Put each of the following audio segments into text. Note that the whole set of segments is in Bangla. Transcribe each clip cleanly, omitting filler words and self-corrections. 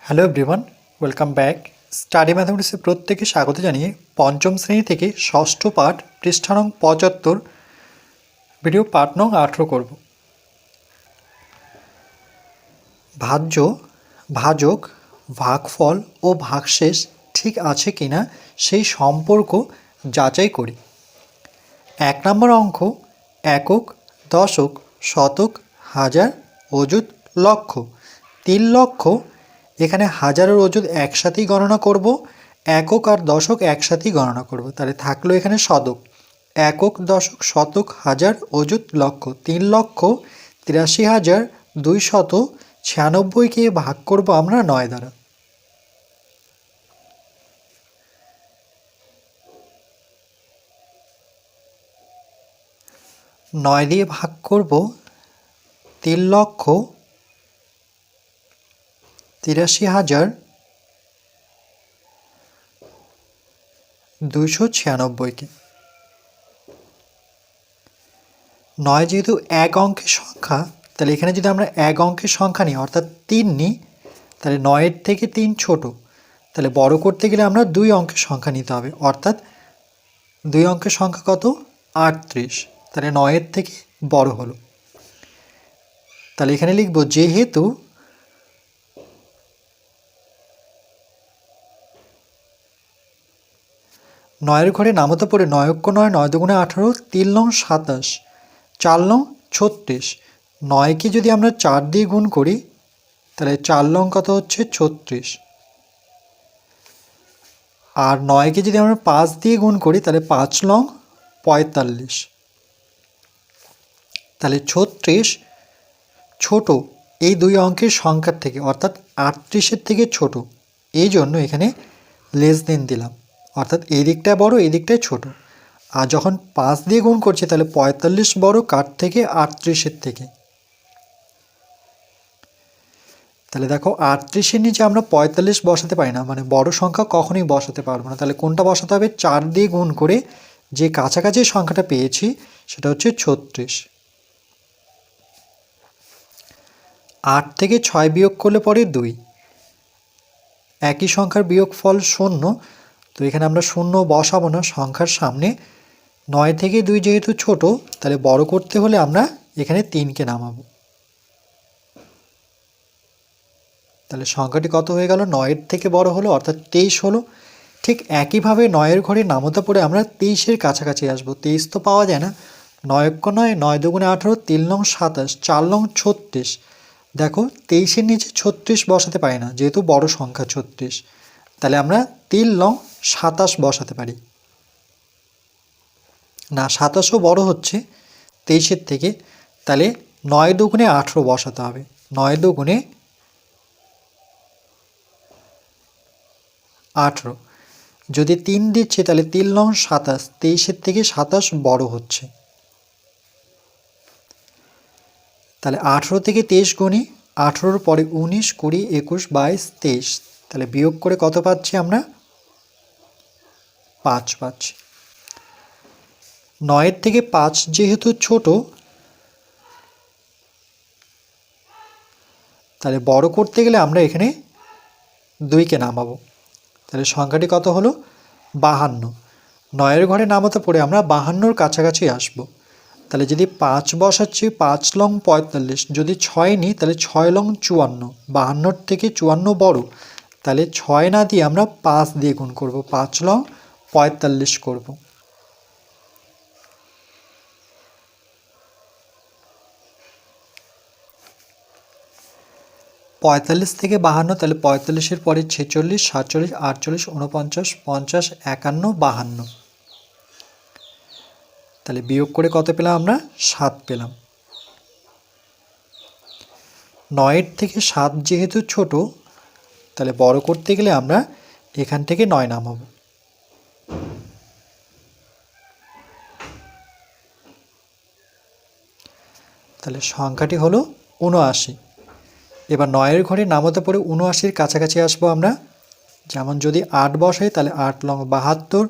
Hello everyone, welcome back. Study ম্যাথামেটিক্সে প্রত্যেকে স্বাগত জানিয়ে পঞ্চম শ্রেণী থেকে ষষ্ঠ পাঠ পৃষ্ঠা নং ৭৫ ভিডিও পাঠ নং ১৮ করব। ভাজ্য, ভাজক, ভাগফল ও ভাগশেষ ঠিক আছে কিনা সেই সম্পর্ক যাচাই করি। ১ নম্বর অঙ্ক একক, দশক, শতক, হাজার, অযুত, লক্ষ। ৩ লক্ষ, এখানে হাজারের অযুত একসাথেই গণনা করব, একক আর দশক একসাথেই গণনা করব। তাহলে থাকলো এখানে শতক। একক, দশক, শতক, হাজার, অযুত, লক্ষ। ৩ লক্ষ ৮৩,২৯৬কে ভাগ করব আমরা ৯ দ্বারা। নয় দিয়ে ভাগ করব ৩,৮৩,২৯৬কে। ৯ যেহেতু এক অঙ্কের সংখ্যা, তাহলে এখানে যদি আমরা এক অঙ্কের সংখ্যা নিই অর্থাৎ ৩ নিই, তাহলে ৯-এর থেকে ৩ ছোট। তাহলে বড় করতে গেলে আমরা ২ অঙ্কের সংখ্যা নিতে হবে, অর্থাৎ ২ অঙ্কের সংখ্যা কত? ৩৮। তাহলে ৯-এর থেকে বড় হলো। তাহলে এখানে লিখব যেহেতু নয়ের ঘরে নামতে পড়ে ৯ অক্ষ ৯, ৯ দুগুণে ১৮, ৩ লং ২৭, ৪ লং ৩৬। ৯কে যদি আমরা ৪ দিয়ে গুণ করি তাহলে ৪ লং কত হচ্ছে? ৩৬। আর ৯কে যদি আমরা ৫ দিয়ে গুণ করি তাহলে ৫ লং ৪৫। তাহলে ৩৬ ছোট এই দুই অঙ্কের সংখ্যার থেকে, অর্থাৎ ৩৮-এর থেকে ছোট। এই জন্য এখানে লেস দেন দিলাম, অর্থাৎ এই দিকটা বড় এই দিকটাই ছোট। আর যখন ৫ দিয়ে গুণ করছি তাহলে ৪৫ বড় কার থেকে? ৩৮-এর থেকে। তাহলে দেখো ৩৮-এর নিচে আমরা ৪৫ বসাতে পারি না, মানে বড় সংখ্যা কখনোই বসাতে পারবো না। তাহলে কোনটা বসাতে হবে? ৪ দিয়ে গুণ করে যে কাছাকাছি সংখ্যাটা পেয়েছি সেটা হচ্ছে ৩৬। ৮ থেকে ৬ বিয়োগ করলে পরে ২। একই সংখ্যার বিয়োগফল ০, তো এখানে আমরা ০ বসাবো না সংখ্যার সামনে। ৯ থেকে ২ যেহেতু ছোট, তাহলে বড় করতে হলে আমরা এখানে ৩কে নামাবো। তাহলে সংখ্যাটি কত হয়ে গেল? ৯-এর থেকে বড় হলো, অর্থাৎ ২৩ হলো। ঠিক একইভাবে ৯-এর ঘরে নামতে পড়ে আমরা ২৩-এর কাছাকাছি আসবো। ২৩ তো পাওয়া যায় না। ৯ অক্ষ ৯, ৯ দুগুণে ১৮, ৩ লং ২৭, ৪ লং ৩৬। দেখো ২৩-এর নিচে ৩৬ বসাতে পারি না, যেহেতু বড় সংখ্যা ৩৬। তাহলে আমরা ৩ লং ২৭ বসাতে পারি না, ২৭ও বড় হচ্ছে ২৩-এর থেকে। তাহলে ৯ দুগুণে ১৮ বসাতে হবে। ৯ দুগুণে ১৮, যদি ৩ দিচ্ছে তাহলে ৩ লং ২৭, ২৩-এর থেকে ২৭ বড় হচ্ছে। তাহলে ১৮ থেকে ২৩ গুণি, ১৮-র পরে ১৯, ২০, ২১, ২২, ২৩। তাহলে বিয়োগ করে কত পাচ্ছি আমরা? ৫ পাচ্ছি। ৯-এর থেকে ৫ যেহেতু ছোট, তাহলে বড় করতে গেলে আমরা এখানে ২কে নামাবো। তাহলে সংখ্যাটি কত হলো? ৫২। ৯-এর ঘরে নামাতে পড়ে আমরা ৫২-র কাছাকাছি আসবো। তাহলে যদি ৫ বসাচ্ছি, ৫ লং ৪৫, যদি ৬ নিই তাহলে ৬ লং ৫৪। ৫২-র থেকে ৫৪ বড়, তাহলে ৬ না দিয়ে আমরা ৫ দিয়ে গুণ করব, ৫ লং ৪৫ করব। পঁয়তাল্লিশ থেকে ৫২, তাহলে ৪৫-এর পরে ৪৬, ৪৭, ৪৮, ৪৯, ৫০, ৫১, ৫২। তাহলে বিয়োগ করে কত পেলাম আমরা? ৭ পেলাম। ৯-এর থেকে ৭ যেহেতু ছোট, তাহলে বড় করতে গেলে আমরা এখান থেকে ৯ নামাবো। তাহলে সংখ্যাটি হলো ৭৯। এবার ৯-এর ঘরে নামাতে পড়ে ৭৯-র কাছাকাছি আসবো আমরা। যেমন যদি ৮ বসাই তাহলে ৮ লং ৭২।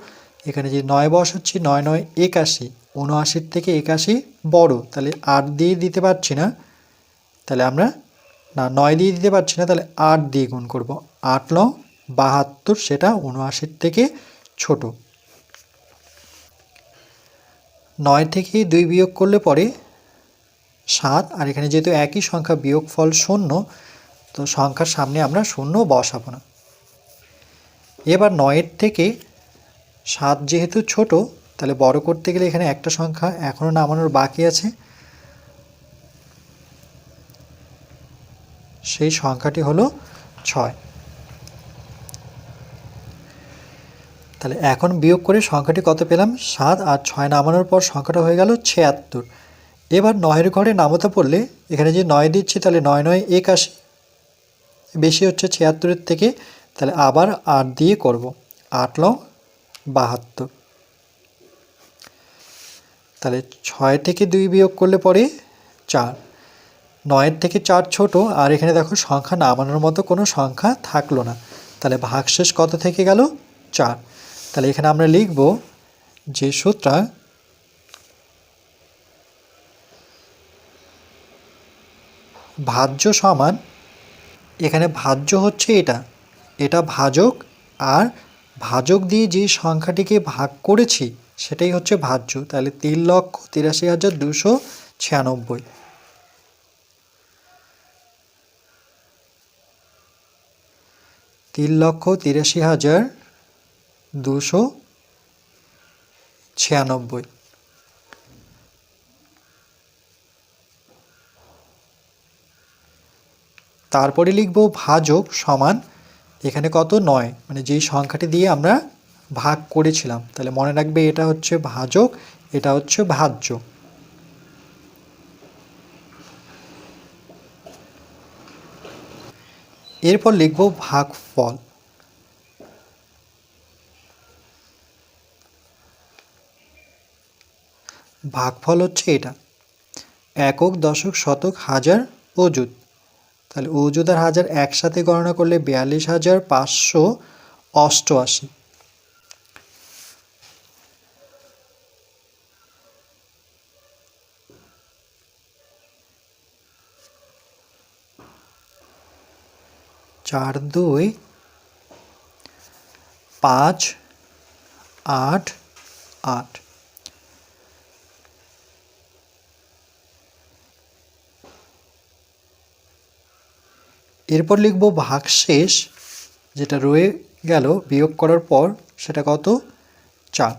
এখানে যদি ৯ বসাচ্ছি, ৯ ৯ ৮১। ৭৯-র থেকে ৮১ বড়, তাহলে ৮ দিয়ে দিতে পারছি না, তাহলে আমরা না 9 দিয়ে দিতে পারছি না, তাহলে 8 দিয়ে গুণ করব। 8 লং 72, সেটা 79 থেকে ছোট। 9 থেকে 2 বিয়োগ করলে পরে 7, আর এখানে যেহেতু একই সংখ্যা বিয়োগফল 0, তো সংখ্যার সামনে আমরা 0 বসাবো না। এবার 9 থেকে 7 যেহেতু ছোট, তাহলে বড় করতে গেলে এখানে একটা সংখ্যা এখনও নামানোর বাকি আছে, সেই সংখ্যাটি হলো 6। তাহলে এখন বিয়োগ করে সংখ্যাটি কত পেলাম? 7, আর 6 নামানোর পর সংখ্যাটা হয়ে গেল 76। এবার 9-এর ঘরে নামতা পড়লে এখানে যে 9 দিচ্ছি, তাহলে 9 9 81, বেশি হচ্ছে 76-এর থেকে, তাহলে আবার 8 দিয়ে করব। 8 লং 72। তাহলে 6 থেকে 2 বিয়োগ করলে পরে 4। 9-এর থেকে 4 ছোট, আর এখানে দেখো সংখ্যা নামানোর মতো কোনো সংখ্যা থাকলো না, তাহলে ভাগশেষ কত থেকে গেল? 4। তাহলে এখানে আমরা লিখব যে সুতরাং ভাজ্য সমান, এখানে ভাজ্য হচ্ছে এটা ভাজক, আর ভাজক দিয়ে যে সংখ্যাটিকে ভাগ করেছি সেটাই হচ্ছে ভাজ্য। তাহলে 3,83,296। 3,83,296। তারপরে লিখব ভাজক সমান, এখানে কত? 9, মানে যেই সংখ্যাটি দিয়ে আমরা ভাগ করেছিলাম। তাহলে মনে রাখবে এটা হচ্ছে ভাজক, এটা হচ্ছে ভাজ্য। এরপর লিখব ভাগফল। ভাগফল হচ্ছে এটা একক, দশক, শতক, হাজার, অযুত। তাহলে অযুত আর হাজার একসাথে গণনা করলে 42,588। চার 2 5 8 8। এরপর লিখব ভাগশেষ, যেটা রয়ে গেল বিয়োগ করার পর, সেটা কত? 4।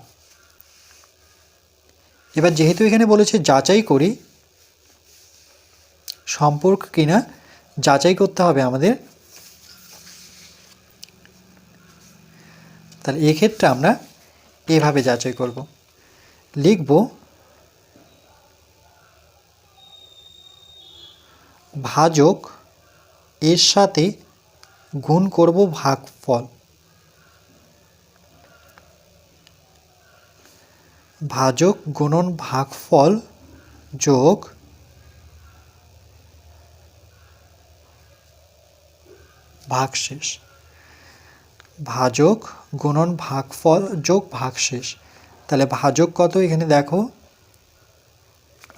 এবার যেহেতু এখানে বলেছে যাচাই করি, সম্পর্ক কিনা যাচাই করতে হবে আমাদের। তাহলে এক্ষেত্রে আমরা এভাবে যাচাই করব। লিখব ভাজক এর সাথে গুণ করব ভাগফল। ভাজক গুণন ভাগফল যোগ ভাগশেষ। ভাজক গুণন ভাগফল যোগ ভাগশেষ। তাহলে ভাজক কত? এখানে দেখো,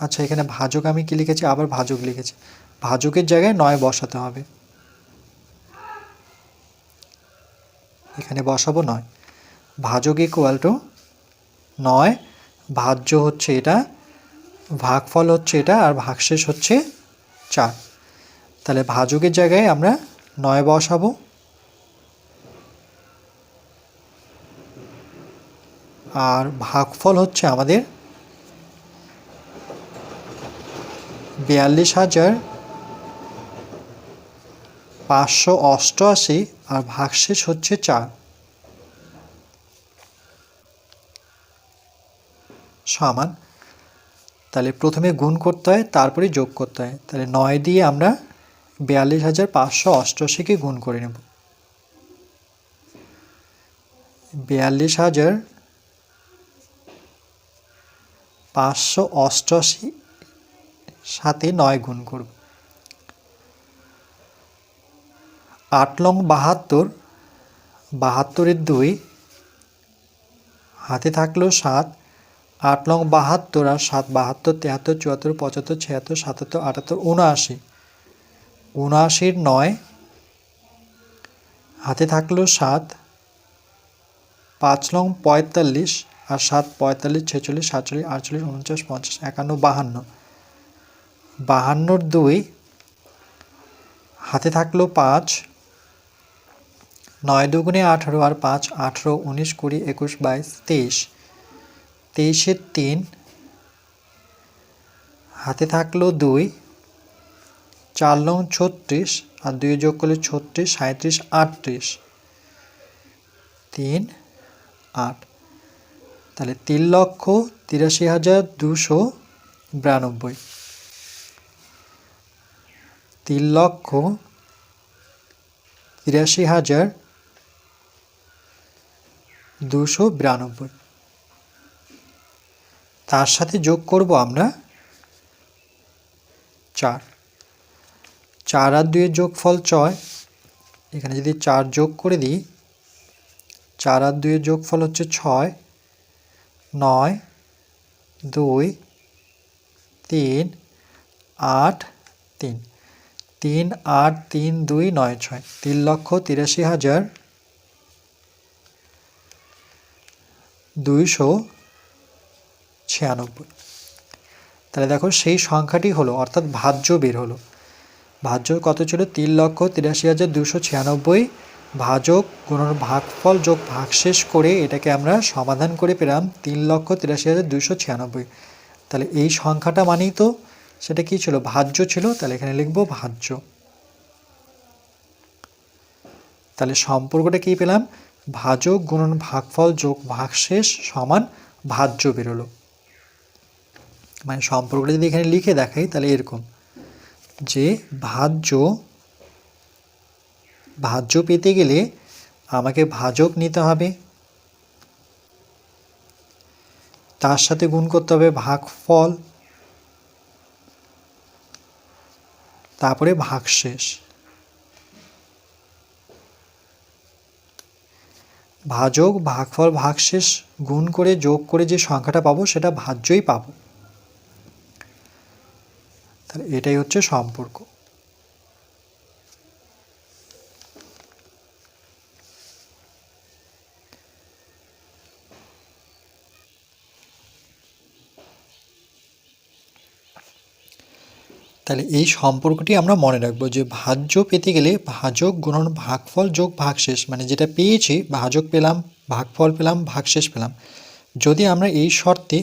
আচ্ছা এখানে ভাজক আমি কি লিখেছি? আবার ভাজক লিখেছি। ভাজকের জায়গায় 9 বসাতে হবে, এখানে বসাবো 9। ভাজক ইকুয়াল টু 9, ভাজ্য হচ্ছে এটা, ভাগফল হচ্ছে এটা, আর ভাগশেষ হচ্ছে 4। তাহলে ভাজকের জায়গায় আমরা 9 বসাবো, আর ভাগফল হচ্ছে আমাদের 42,588, আর ভাগশেষ হচ্ছে 4 সমান। তাহলে প্রথমে গুণ করতে হয়, তারপরে যোগ করতে হয়। তাহলে 9 দিয়ে আমরা 42,588কে গুণ করে নেব। 42,588 সাথে 9 গুণ করব। 8 লং 72, 72-এর 2, হাতে থাকলো 7। 8 লং 72 আর 7, 72, 73, 74, 75, 76, 77, 78, 79। ৭৯ ৯, হাতে থাকলো ৭, ৫ লং ৪৫ আর ৭ ৪৫ ৪৬ ৪৭ ৪৮ ৪৯ ৫০ ৫১ ৫২, ৫২ ২, হাতে থাকলো ৫, ৯ দুগুণে ১৮ আর ৫ ১৮ ১৯ ২০ ২১ ২২ ২৩, ২৩ ৩, হাতে থাকলো ২, ৪ লং ৩৬ আর ২ যোগ করলে ৩৬ ৩৭ ৩৮, ৩ ৮, তাহলে ৩,৮৩,২৯২ ৩,৮৩,২৯২ তার সাথে যোগ করব আমরা ৪, ৪ আর ২ এর যোগফল ৬, এখানে যদি ৪ যোগ করে দিই, ৪ আর ২ এর যোগফল হচ্ছে ৬, ৯ ২ ৩ ৮ ৩, ৩ ৮ ৩ ২ ৯ ৬, ৩,৮৩,২৯৬। তাহলে দেখো সেই সংখ্যাটি হলো, অর্থাৎ ভাজ্য বের হলো। ভাজ্য কত ছিল? ৩,৮৩,২৯৬। ভাজক গুণন ভাগফল যোগ ভাগশেষ করে এটাকে আমরা সমাধান করে পেলাম ৩,৮৩,২৯৬। তাহলে এই সংখ্যাটা মানেই তো সেটা কি ছিল? ভাজ্য ছিল। তাহলে এখানে লিখব ভাজ্য। তাহলে সম্পর্কটা কি পেলাম? ভাজক গুণন ভাগফল যোগ ভাগশেষ সমান ভাজ্য বেরোলো। মানে সম্পর্কটা যদি এখানে লিখে দেখাই তাহলে এরকম, যে ভাজ্য পেতে গেলে আমাকে ভাজক নিতে হবে, তার সাথে গুণ করতে হবে ভাগফল, তারপরে ভাগশেষ। ভাজক ভাগফল ভাগশেষ গুণ করে যোগ করে যে সংখ্যাটা পাবো সেটা ভাজ্যই পাবো। তাহলে এটাই হচ্ছে সম্পর্ক। তাহলে এই সম্পর্কটি আমরা মনে রাখবো যে ভাজ্য পেতে গেলে ভাজক গুণন ভাগফল যোগ ভাগশেষ, মানে যেটা পেয়েছি ভাজক পেলাম, ভাগফল পেলাম, ভাগশেষ পেলাম, যদি আমরা এই শর্তে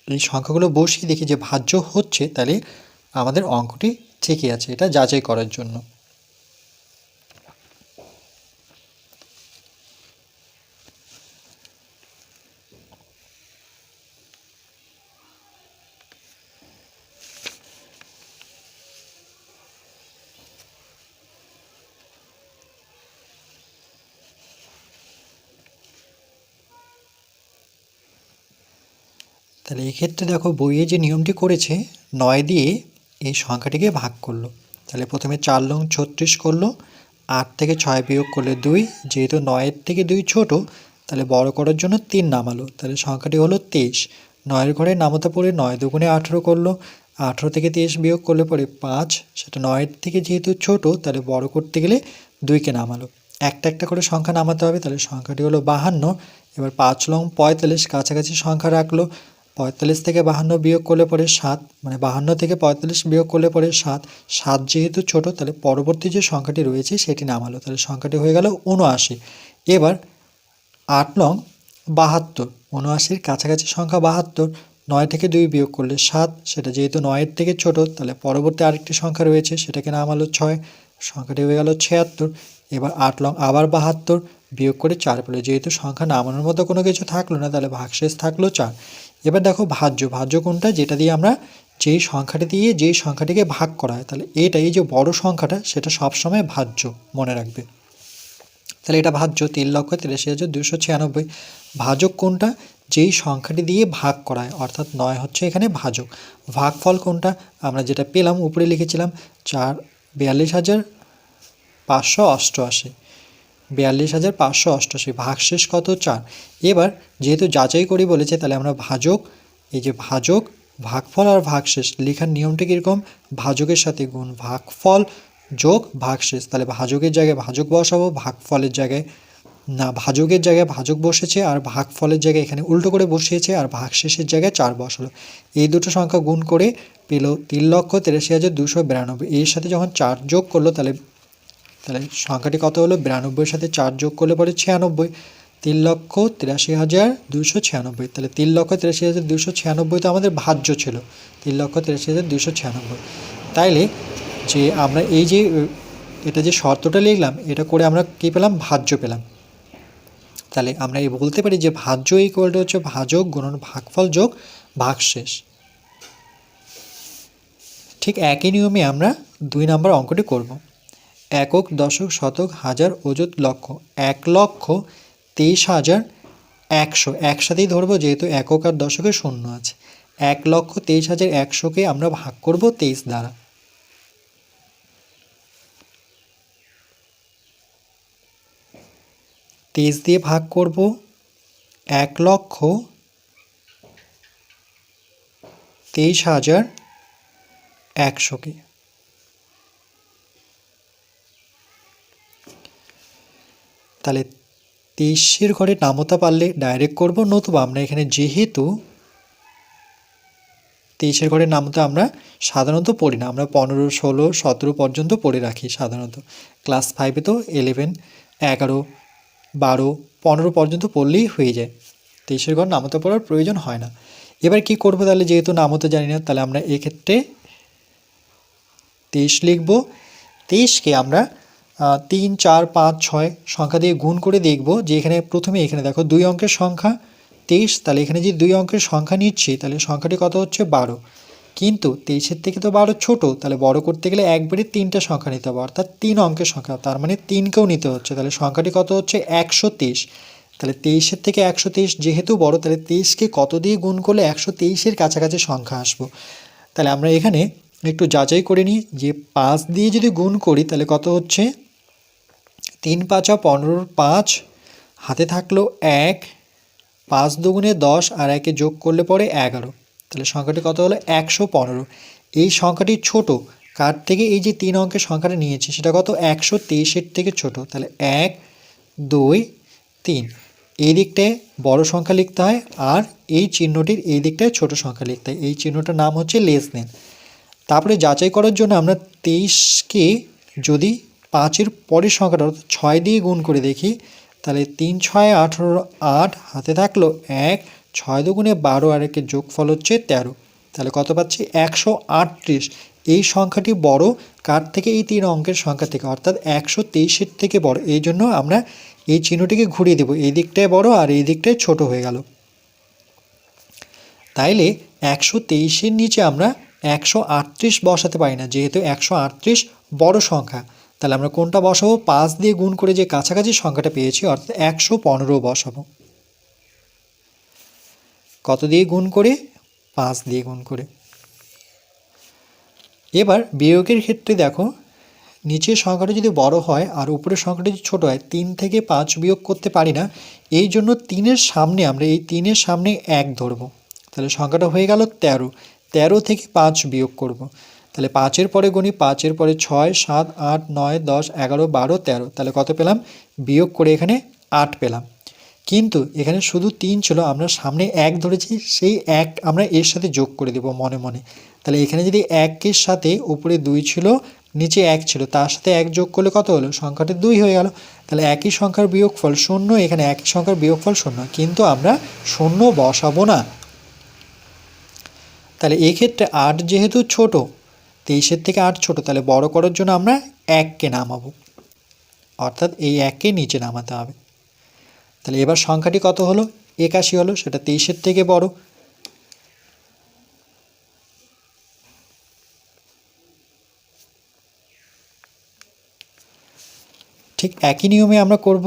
এই সংখ্যাগুলো বসিয়ে দেখি যে ভাজ্য হচ্ছে, তাহলে আমাদের অঙ্কটি ঠিকই আছে। এটা যাচাই করার জন্য। তাহলে এক্ষেত্রে দেখো বইয়ে যে নিয়মটি করেছে, ৯ দিয়ে এই সংখ্যাটিকে ভাগ করলো। তাহলে প্রথমে ৪ লং ৩৬ করলো, ৮ থেকে ৬ বিয়োগ করলে ২, যেহেতু ৯-এর থেকে ২ ছোট তাহলে বড় করার জন্য ৩ নামালো। তাহলে সংখ্যাটি হলো ২৩। ৯-এর ঘরে নামাতে পড়ে ৯ দুগুণে ১৮ করলো, ১৮ থেকে ২৩ বিয়োগ করলে পরে ৫, সেটা ৯-এর থেকে যেহেতু ছোট তাহলে বড় করতে গেলে ২কে নামালো। একটা একটা করে সংখ্যা নামাতে হবে। তাহলে সংখ্যাটি হলো ৫২। এবার ৫ লং ৪৫ কাছাকাছি সংখ্যা রাখলো, ৪৫ থেকে ৫২ বিয়োগ করলে পরে ৭, মানে ৫২ থেকে ৪৫ বিয়োগ করলে পরে ৭, ৭ যেহেতু ছোট তাহলে পরবর্তী যে সংখ্যাটি রয়েছে সেটি নামালো। তাহলে সংখ্যাটি হয়ে গেল ৭৯। এবার ৮ লং ৭২, ৭৯-র কাছাকাছি সংখ্যা ৭২, ৯ থেকে ২ বিয়োগ করলে ৭, সেটা যেহেতু 9-এর থেকে ছোট তাহলে পরবর্তী আরেকটি সংখ্যা রয়েছে সেটাকে নামালো ৬, সংখ্যাটি হয়ে গেল ৭৬। এবার ৮ লং আবার ৭২, বিয়োগ করে ৪ পেলো, যেহেতু সংখ্যা নামানোর মতো কোনো কিছু থাকলো না তাহলে ভাগশেষ থাকলো ৪। এবার দেখো ভাজ্য কোনটা? যেটা দিয়ে আমরা যেই সংখ্যাটি দিয়ে যেই সংখ্যাটিকে ভাগ করা হয়, তাহলে এই যে বড় সংখ্যাটা সেটা সবসময় ভাজ্য, মনে রাখবে। তাহলে এটা ভাজ্য ৩,৮৩,২৯৬। ভাজক কোনটা? যেই সংখ্যাটি দিয়ে ভাগ করা হয়, অর্থাৎ ৯ হচ্ছে এখানে ভাজক। ভাগফল কোনটা? আমরা যেটা পেলাম উপরে লিখেছিলাম ৪,৪২,৫৮৮, ৪২,৫৮৮। ভাগশেষ কত? ৪। এবার যেহেতু যাচাই করি বলেছে তাহলে আমরা ভাজক, এই যে ভাজক, ভাগফল আর ভাগশেষ লেখার নিয়মটা কীরকম? ভাজকের সাথে গুণ ভাগফল যোগ ভাগশেষ। তাহলে ভাজকের জায়গায় ভাজক বসাবো, ভাগফলের জায়গায় না, ভাজকের জায়গায় ভাজক বসেছে আর ভাগফলের জায়গায় এখানে উল্টো করে বসিয়েছে, আর ভাগশেষের জায়গায় 4 বসালো। এই দুটো সংখ্যা গুণ করে পেল 3,83,292। এর সাথে যখন 4 যোগ করলো তাহলে সংখ্যাটি কত হলো? 92-এর সাথে 4 যোগ করলে পরে 96। 3,83,296। তাহলে 3,83,296 তো আমাদের ভাজ্য ছিল, 3,83,296। তাইলে যে আমরা এই যে এটা যে শর্তটা লিখলাম, এটা করে আমরা কী পেলাম? ভাজ্য পেলাম। তাহলে আমরা এই বলতে পারি যে ভাজ্য ইকুয়ালটা হচ্ছে ভাজক গুণন ভাগফল যোগ ভাগশেষ। ঠিক একই নিয়মে আমরা 2 নম্বর অঙ্কটি করব। একক, দশক, শতক, হাজার, অযুত, লক্ষ। 1,23,100 একসাথেই ধরবো, যেহেতু একক আর দশকে শূন্য আছে। 1,23,100কে আমরা ভাগ করব 23 দ্বারা। তেইশ দিয়ে ভাগ করব 1,23,100কে। তাহলে 23-এর ঘরে নামতা পারলে ডাইরেক্ট করব, নতুবা আমরা এখানে যেহেতু 23-এর ঘরে নামতা আমরা সাধারণত পড়ি না, আমরা 15, 16, 17 পর্যন্ত পড়ে রাখি সাধারণত। ক্লাস 5-এ তো 11, 11, 12, 15 পর্যন্ত পড়লেই হয়ে যায়, 23-এর ঘর নামতা পড়ার প্রয়োজন হয় না। এবার কি করব? তাহলে যেহেতু নামতা জানি না, তাহলে আমরা এক্ষেত্রে 23 লিখব। 23কে আমরা 3, 4, 5, 6 সংখ্যা দিয়ে গুণ করে দেখব যে এখানে প্রথমে এখানে দেখো 2 অঙ্কের সংখ্যা 23, তাহলে এখানে যে 2 অঙ্কের সংখ্যা নিচ্ছি তাহলে সংখ্যাটি কত হচ্ছে? 12। কিন্তু 23-এর থেকে তো 12 ছোট, তাহলে বড় করতে গেলে একবারে 3টা সংখ্যা নিতে হবে, অর্থাৎ 3 অঙ্কের সংখ্যা, তার মানে 3কেও নিতে হচ্ছে। তাহলে সংখ্যাটি কত হচ্ছে? 123। তাহলে 23-এর থেকে 123 যেহেতু বড়, তাহলে 23কে কত দিয়ে গুণ করলে 123-এর কাছাকাছি সংখ্যা আসবো? তাহলে আমরা এখানে একটু যাচাই করে নিই যে 5 দিয়ে যদি গুণ করি তাহলে কত হচ্ছে? 3 5 15, 5 হাতে থাকলো 1, 5 দুগুণে 10 আর 1-এ যোগ করলে পরে 11। তাহলে সংখ্যাটি কত হলো? 115। এই সংখ্যাটি ছোট কার থেকে? এই যে 3 অঙ্কের সংখ্যাটা নিয়েছি সেটা কত? 123-এর থেকে ছোট। তাহলে 1, 2, 3 এই দিকটায় বড় সংখ্যা লিখতে হয়, আর এই চিহ্নটির এই দিকটায় ছোট সংখ্যা লিখতে হয়। এই চিহ্নটার নাম হচ্ছে লেস দেন। তারপরে যাচাই করার জন্য আমরা 23কে যদি 5-এর পরের সংখ্যাটা অর্থাৎ 6 দিয়ে গুণ করে দেখি, তাহলে 3 6 18, 8 হাতে থাকলো 1, 6 দুগুণে 12 আর 1-এর যোগফল হচ্ছে 13। তাহলে কত পাচ্ছি? 138। এই সংখ্যাটি বড় কার থেকে? এই 3 অঙ্কের সংখ্যা থেকে, অর্থাৎ 123-এর থেকে বড়। এই জন্য আমরা এই চিহ্নটিকে ঘুরিয়ে দেব, এই দিকটায় বড় আর এই দিকটায় ছোট হয়ে গেল। তাইলে 123-এর নিচে আমরা 138 বসাতে পারি না, যেহেতু 138 বড় সংখ্যা। তাহলে আমরা কোনটা বসাবো? 5 দিয়ে গুণ করে যে কাছাকাছি সংখ্যাটা পেয়েছি অর্থাৎ 115 বসাবো। কত দিয়ে গুণ করে? 5 দিয়ে গুণ করে। এবার বিয়োগের ক্ষেত্রে দেখো, নিচের সংখ্যাটা যদি বড় হয় আর উপরের সংখ্যাটা যদি ছোট হয়, 3 থেকে 5 বিয়োগ করতে পারি না, এই জন্য 3-এর সামনে আমরা এই 3-এর সামনে 1 ধরবো। তাহলে সংখ্যাটা হয়ে গেল 13। 13 থেকে 5 বিয়োগ করব। তাহলে 5-এর পরে গুণি, 5-এর পরে 6, 7, 8, 9, 10, 11, 12, 13। তাহলে কত পেলাম? বিয়োগ করে এখানে 8 পেলাম। কিন্তু এখানে শুধু 3 ছিল, আমরা সামনে 1 ধরেছি, সেই 1 আমরা এর সাথে যোগ করে দেব মনে মনে। তাহলে এখানে যদি 1-এর সাথে উপরে 2 ছিল, নিচে 1 ছিল, তার সাথে 1 যোগ করলে কত হলো? সংখ্যাটি 2 হয়ে গেল। তাহলে একই সংখ্যার বিয়োগফল 0, এখানে একই সংখ্যার বিয়োগফল 0, কিন্তু আমরা 0 বসাবো না। তাহলে এক্ষেত্রে 8 যেহেতু ছোট, 23-এর থেকে 8 ছোট, তাহলে বড় করার জন্য আমরা 1কে নামাবো, অর্থাৎ এই 1কে নিচে নামাতে হবে। তাহলে এবার সংখ্যাটি কত হলো? 81 হলো, সেটা 23-এর থেকে বড়। ঠিক একই নিয়মে আমরা করব।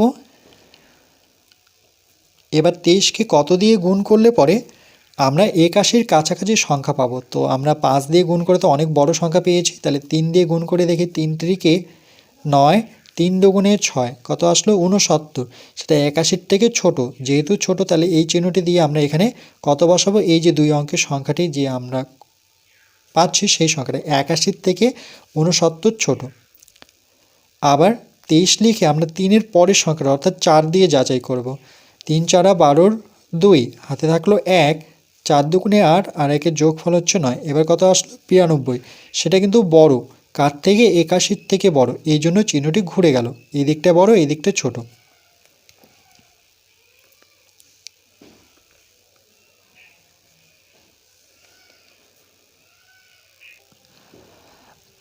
এবার 23কে কত দিয়ে গুণ করলে পরে আমরা 81-র কাছাকাছি সংখ্যা পাবো? তো আমরা 5 দিয়ে গুণ করে তো অনেক বড় সংখ্যা পেয়েছি, তাহলে 3 দিয়ে গুণ করে দেখি। 3 3-কে 9, 3 দুগুণে 6, কত আসলো? 69। সেটা 81-র থেকে ছোট, যেহেতু ছোট তাহলে এই চিহ্নটি দিয়ে আমরা এখানে কত বসাবো? এই যে 2 অঙ্কের সংখ্যাটি যে আমরা পাচ্ছি সেই সংখ্যাটা 81-র থেকে 69 ছোট। আবার 23 লিখে আমরা 3-এর পরের সংখ্যাটা অর্থাৎ 4 দিয়ে যাচাই করব। 3 4 12, 2 হাতে থাকলো 1, 4 দুগুণে 8 আর 1-এর যোগফল হচ্ছে 9। এবার কত আসলো 92, সেটা কিন্তু বড়, কার থেকে 81 থেকে বড়, এই জন্য চিহ্নটি ঘুরে গেল, এই দিকটা বড় এই দিকটা ছোট।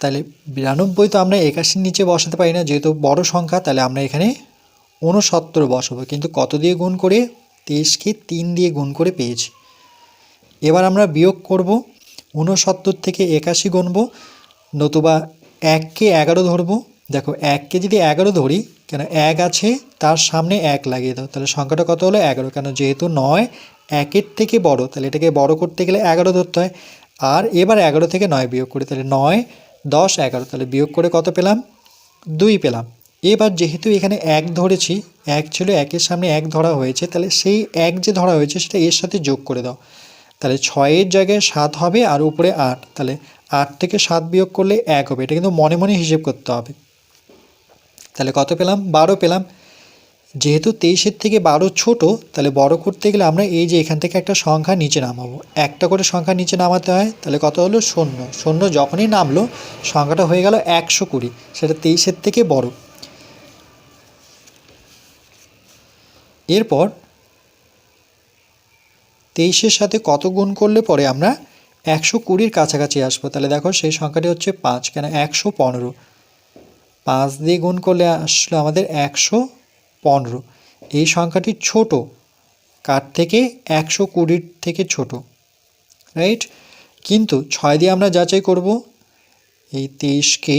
তাহলে 92 তো আমরা 81-র নিচে বসাতে পারি না, যেহেতু বড় সংখ্যা, তাহলে আমরা এখানে 69 বসাবো, কিন্তু কত দিয়ে গুণ করে, 23-কে 3 দিয়ে গুণ করে পেয়েছি। এবার আমরা বিয়োগ করব, 69 থেকে 81 গুনবো, নতুবা 1-কে 11 ধরবো। দেখো 1-কে যদি 11 ধরি, কেন 1 আছে তার সামনে 1 লাগিয়ে দাও, তাহলে সংখ্যাটা কত হলো 11, কেন যেহেতু 9 1-এর থেকে বড়, তাহলে এটাকে বড় করতে গেলে 11 ধরতে হয়। আর এবার 11 থেকে 9 বিয়োগ করি, তাহলে 9 10 11, তাহলে বিয়োগ করে কত পেলাম 2 পেলাম। এবার যেহেতু এখানে 1 ধরেছি, 1 ছিল 1-এর সামনে 1 ধরা হয়েছে, তাহলে সেই 1 যে ধরা হয়েছে সেটা এর সাথে যোগ করে দাও, তাহলে 6-এর জায়গায় 7 হবে আর উপরে 8, তাহলে 8 থেকে 7 বিয়োগ করলে 1 হবে, এটা কিন্তু মনে মনে হিসেব করতে হবে। তাহলে কত পেলাম 12 পেলাম। যেহেতু 23-এর থেকে 12 ছোট, তাহলে বড় করতে গেলে আমরা এই যে এখান থেকে একটা সংখ্যা নিচে নামাবো, একটা করে সংখ্যা নিচে নামাতে হয়, তাহলে কত হলো 0, 0 যখনই নামলো সংখ্যাটা হয়ে গেল 120, সেটা 23-এর থেকে বড়। এরপর 23-এর সাথে কত গুণ করলে পরে আমরা 120-র কাছাকাছি আসবো, তাহলে দেখো সেই সংখ্যাটি হচ্ছে 5, কেন 115, 5 দিয়ে গুণ করলে আসলো আমাদের 115। এই সংখ্যাটি ছোট, কার থেকে 120-র থেকে ছোট, রাইট। কিন্তু 6 দিয়ে আমরা যাচাই করব, এই 23-কে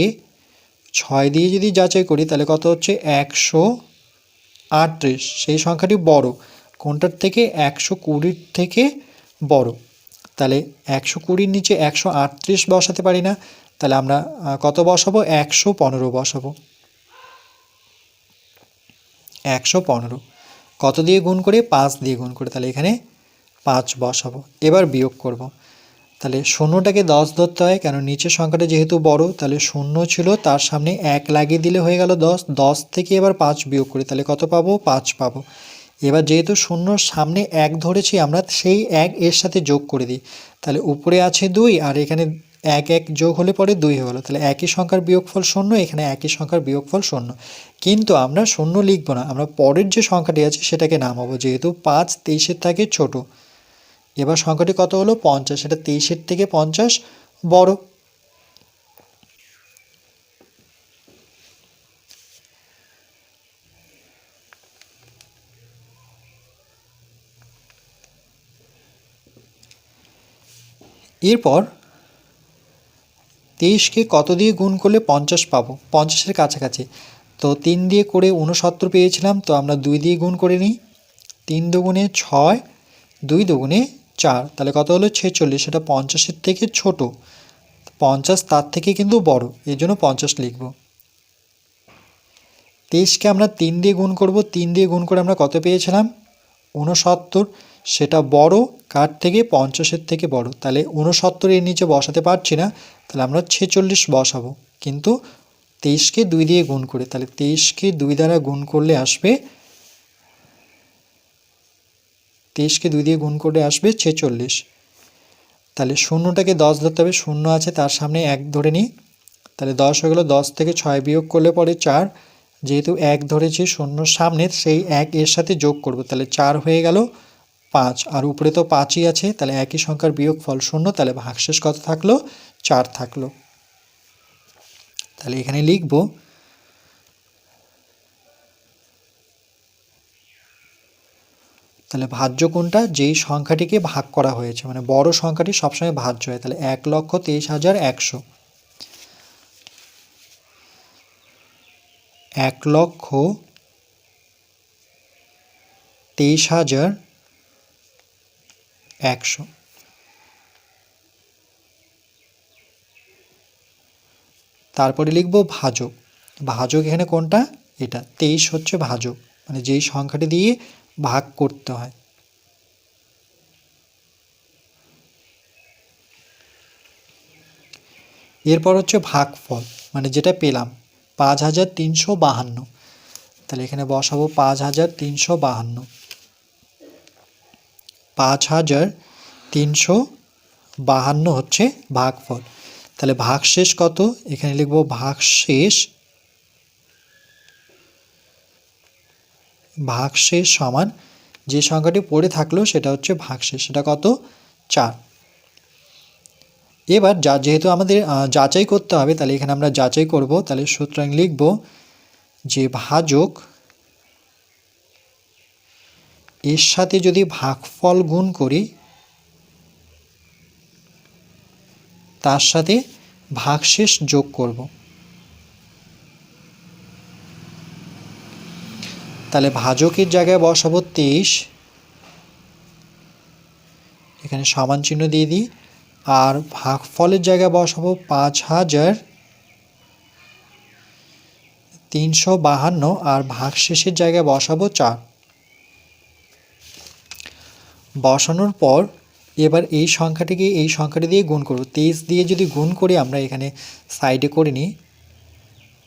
6 দিয়ে যদি যাচাই করি তাহলে কত হচ্ছে 138, সেই সংখ্যাটি বড়, কোনটার থেকে 120-র থেকে বড়, তাহলে 120-র নিচে 138 বসাতে পারি না, তাহলে আমরা কত বসাবো 115 বসাবো। 115 কত দিয়ে গুণ করে 5 দিয়ে গুণ করে, তাহলে এখানে 5 বসাবো। এবার বিয়োগ করব, তাহলে 0টাকে 10 ধরতে হয়, কেন নিচের সংখ্যাটা যেহেতু বড়, তাহলে 0 ছিল তার সামনে 1 লাগিয়ে দিলে হয়ে গেল 10, 10 থেকে এবার 5 বিয়োগ করি, তাহলে কত পাবো 5 পাবো। এবার যেহেতু 0-র সামনে 1 ধরেছি আমরা, সেই 1 এর সাথে যোগ করে দিই, তাহলে উপরে আছে 2 আর এখানে 1 1 যোগ হলে পরে 2 হয়ে গেলো, তাহলে একই সংখ্যার বিয়োগফল 0, এখানে একই সংখ্যার বিয়োগফল 0। কিন্তু আমরা 0 লিখবো না, আমরা পরের যে সংখ্যাটি আছে সেটাকে নামাবো, যেহেতু 5 23-এর থেকে ছোট। এবার সংখ্যাটি কত হলো 50, সেটা 23-এর থেকে 50 বড়। এরপর 23-কে কত দিয়ে গুণ করলে 50 পাবো, 50-এর কাছাকাছি, তো 3 দিয়ে করে 69 পেয়েছিলাম, তো আমরা 2 দিয়ে গুণ করে নিই, 3 দুগুণে 6, 2 দুগুণে 4, তাহলে কত হলো 46, সেটা 50-এর থেকে ছোট, 50 তার থেকে কিন্তু বড়, এই জন্য 50 লিখব। 23-কে আমরা 3 দিয়ে গুণ করব, 3 দিয়ে গুণ করে আমরা কত পেয়েছিলাম 69, সেটা বড়, কার থেকে 50-এর থেকে বড়, তাহলে 69 এর নিচে বসাতে পারছি না, তাহলে আমরা 46 বসাবো, কিন্তু 23-কে 2 দিয়ে গুণ করে, তাহলে 23-কে 2 দ্বারা গুণ করলে আসবে, 23-কে 2 দিয়ে গুণ করলে আসবে 46। তাহলে 0টাকে 10 ধরতে হবে, 0 আছে তার সামনে 1 ধরে নিই, তাহলে 10 হয়ে গেল, 10 থেকে 6 বিয়োগ করলে পরে 4, যেহেতু 1 ধরেছি 0-র সামনে, সেই 1 এর সাথে যোগ করব, তাহলে 4 হয়ে গেল 5, আর উপরে তো 5ই আছে, তাহলে একই সংখ্যার বিয়োগফল 0, তাহলে ভাগশেষ কত থাকলো 4 থাকলো। তাহলে এখানে লিখব, তাহলে ভাজ্য কোনটা, যেই সংখ্যাটিকে ভাগ করা হয়েছে, মানে বড় সংখ্যাটি সবসময় ভাজ্য হয়, তাহলে 1,23,100, 1,23,100। তারপরে লিখব ভাজক, ভাজক এখানে কোনটা, এটা 23 হচ্ছে ভাজক, মানে যেই সংখ্যাটি দিয়ে ভাগ করতে হয়। এরপর হচ্ছে ভাগফল, মানে যেটা পেলাম, 5352। তাহলে এখানে বসাবো 5352। 5352 হচ্ছে ভাগফল। তাহলে ভাগশেষ কত? এখানে লিখব ভাগশেষ সমান যে সংখ্যাটি পড়ে থাকলো সেটা হচ্ছে ভাগশেষ, সেটা কত? 4। এবার যেহেতু আমাদের যাচাই করতে হবে, তাহলে এখানে আমরা যাচাই করব। তাহলে সুতরাং লিখব যে ভাজক এর সাথে যদি ভাগফল গুণ করি তার সাথে ভাগশেষ যোগ করব। তাহলে ভাজকের জায়গায় বসাবো 23, এখানে সমান চিহ্ন দিয়ে দিই। আর ভাগফলের জায়গায় বসাবো 5352 আর ভাগশেষের জায়গায় বসাবো 4। বসানোর পর এবার এই সংখ্যাটিকে এই সংখ্যাটি দিয়ে গুণ করব। 23 দিয়ে যদি গুণ করি, আমরা এখানে সাইডে করে নিই,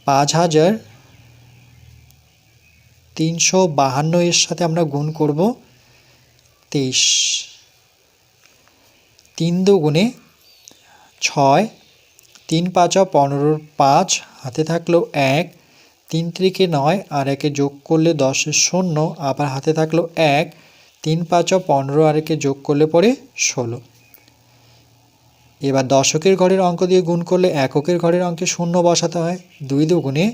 5352 এর সাথে আমরা গুণ করব 23। 3 দুগুণে 6, 3 5 15, 5 হাতে থাকলো 1, 3 3 9 আর 1 যোগ করলে 10 0, আবার হাতে থাকলো 1, 3 5 15 আর 1 যোগ করলে পরে 16। এবার দশকের ঘরের অঙ্ক দিয়ে গুণ করলে এককের ঘরের অঙ্কে 0 বসাতে হয়। 2 দুগুণে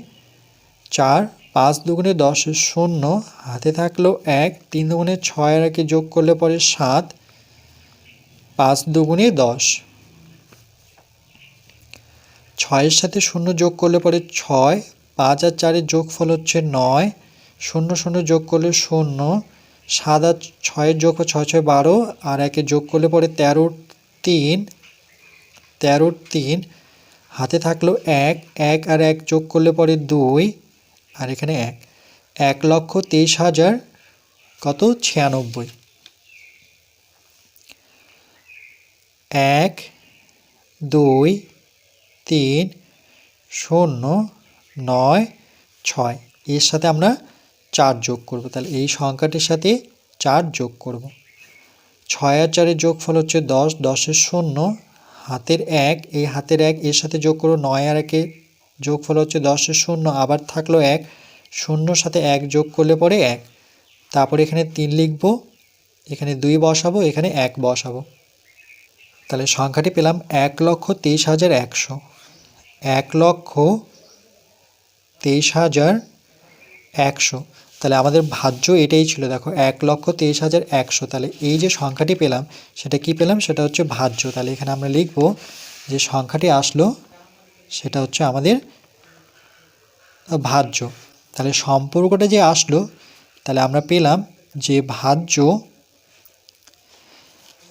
4, 5 দুগুণে 10 0, হাতে থাকলো 1, 3 দুগুণে 6 আর 1 যোগ করলে পরে 7, 5 দুগুণে 10। 6 এর সাথে 0 যোগ করলে পরে 6, 5 আর 4 এর যোগফল হচ্ছে 9, 0 0 যোগ করলে 0, 7 আর 6 এর যোগ 6 6 12 আর 1 যোগ করলে পরে 13 3, হাতে থাকলো 1, 1 আর 1 যোগ করলে পরে 2 আর এখানে 1,23,000 কত? 96। 1 2 3 0 9 6 এর সাথে আমরা 4 যোগ করব। তাহলে এই সংখ্যাটির সাথে 4 যোগ করব। 6 আর 4 এর যোগফল হচ্ছে 10, 10 এর 0, হাতের 1, এই হাতের 1 এর সাথে যোগ করব। 9 আর 1 এর যোগফল হচ্ছে 10 এর 0, আবার থাকলো 1, 0 সাথে 1 যোগ করলে পরে 1। তারপর এখানে 3 লিখব, এখানে 2 বসাবো, এখানে 1 বসাবো। তাহলে সংখ্যাটি পেলাম 1,23,100। 1,23,100। তাহলে আমাদের ভাজ্য এটাই ছিল, দেখো 1,23,100। তাহলে এই যে সংখ্যাটি পেলাম সেটা কি পেলাম? সেটা হচ্ছে ভাজ্য। তাহলে এখানে আমরা লিখব যে সংখ্যাটি আসলো সেটা হচ্ছে আমাদের ভাজ্য। তাহলে সম্পর্কটা যে আসলো, তাহলে আমরা পেলাম যে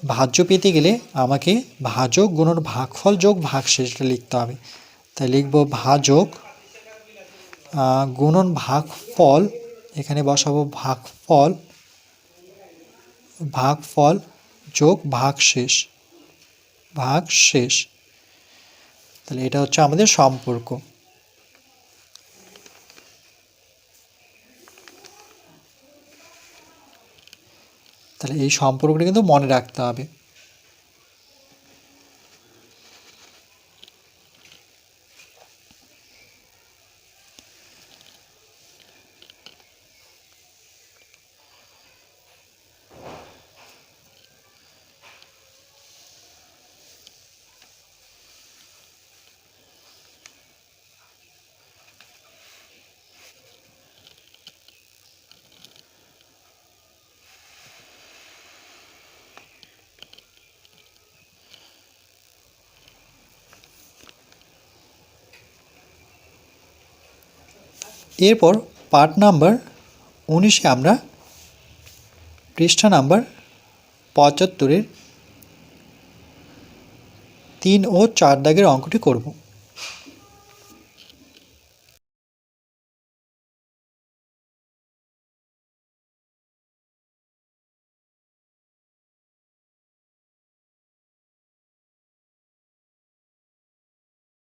ভাজ্য পেতে গেলে আমাকে ভাজক গুণন ভাগফল যোগ ভাগশেষটা লিখতে হবে। তাই লিখব ভাজক গুণন ভাগফল, এখানে বসাবো ভাগফল যোগ ভাগশেষ। তাহলে এটা হচ্ছে আমাদের সম্পর্ক। তাহলে এই সম্পর্কটা কিন্তু মনে রাখতে হবে। এরপর পার্ট নাম্বার 19-এ আমরা পৃষ্ঠা নাম্বার 75-এর 3 ও 4 দাগের অঙ্কটি করব।